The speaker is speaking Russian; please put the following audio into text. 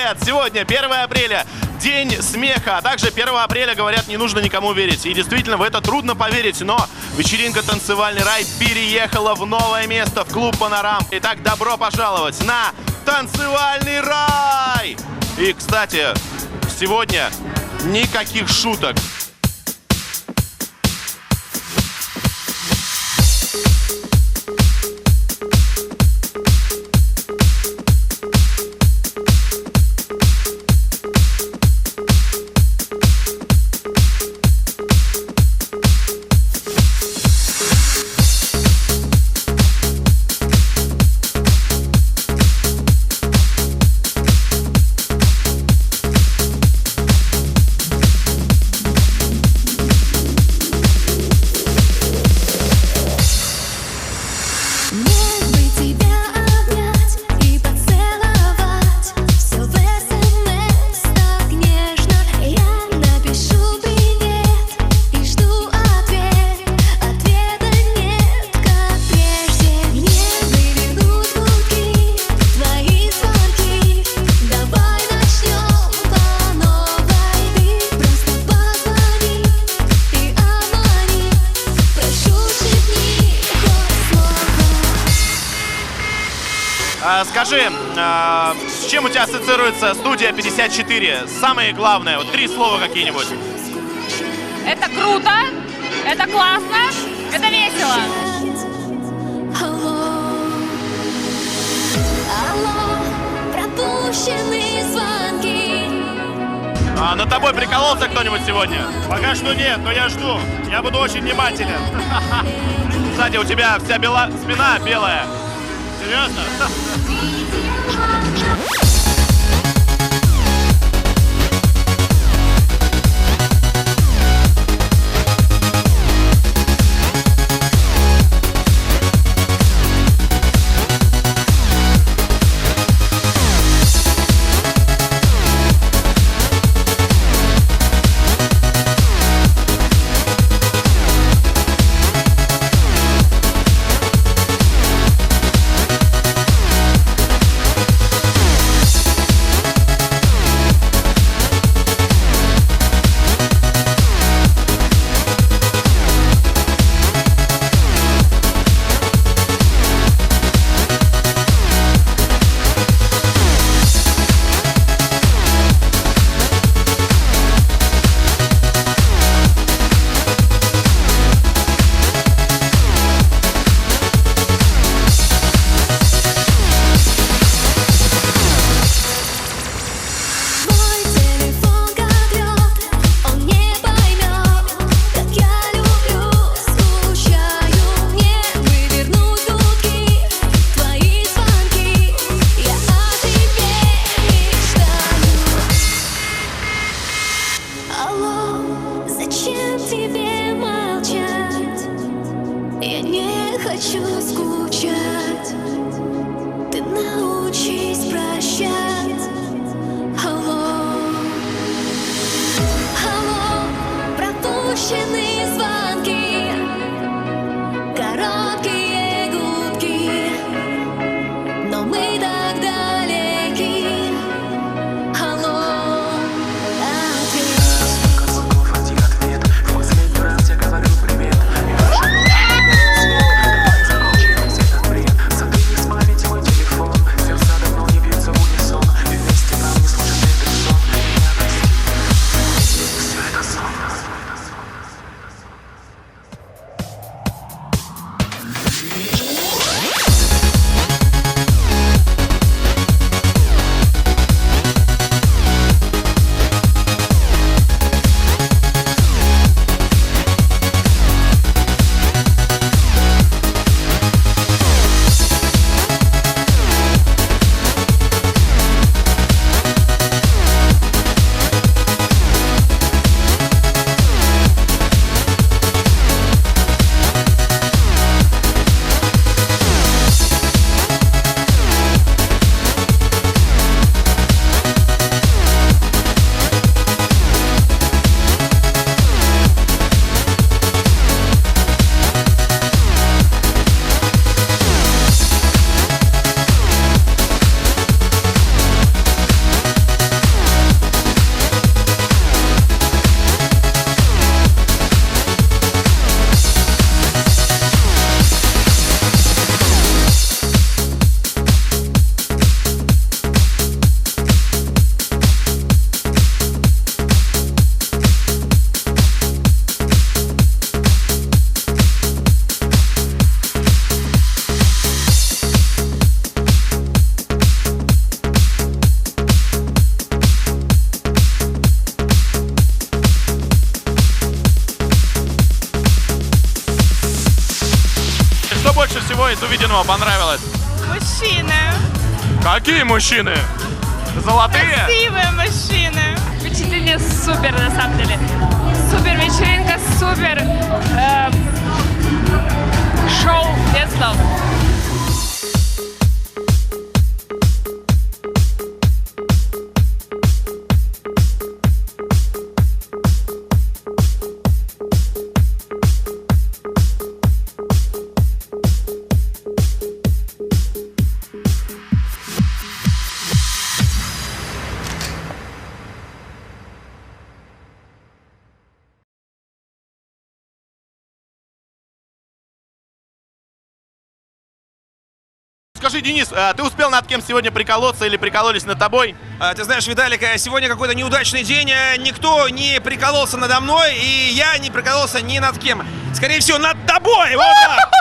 привет! Сегодня 1 апреля, день смеха, а также 1 апреля, говорят, не нужно никому верить. И действительно, в это трудно поверить, но вечеринка «Танцевальный рай» переехала в новое место, в клуб «Панорам». Итак, добро пожаловать на «Танцевальный рай». И, кстати, сегодня никаких шуток. Скажи, с чем у тебя ассоциируется студия 54? Самое главное, вот 3 слова какие-нибудь. Это круто, это классно, это весело. Над тобой прикололся кто-нибудь сегодня? Пока что нет, но я жду. Я буду очень внимателен. Кстати, у тебя вся спина белая. Серьезно? Хочу скучать, ты научись прощать. Алло, алло, пропущенные звонки, короткие гудки, но мы так далеки. Алло, Столько звонков, один ответ. В последний раз я говорю привет. И даже этот бред. больше всего из увиденного понравилось? Мужчины. Какие мужчины? Золотые? Красивые мужчины. Впечатление супер, на самом деле. Супер вечеринка, супер шоу без слов. Скажи, Денис, ты успел над кем сегодня приколоться или прикололись над тобой? Ты знаешь, Виталик, сегодня какой-то неудачный день. Никто не прикололся надо мной, и я не прикололся ни над кем. Скорее всего, над тобой! Вот так!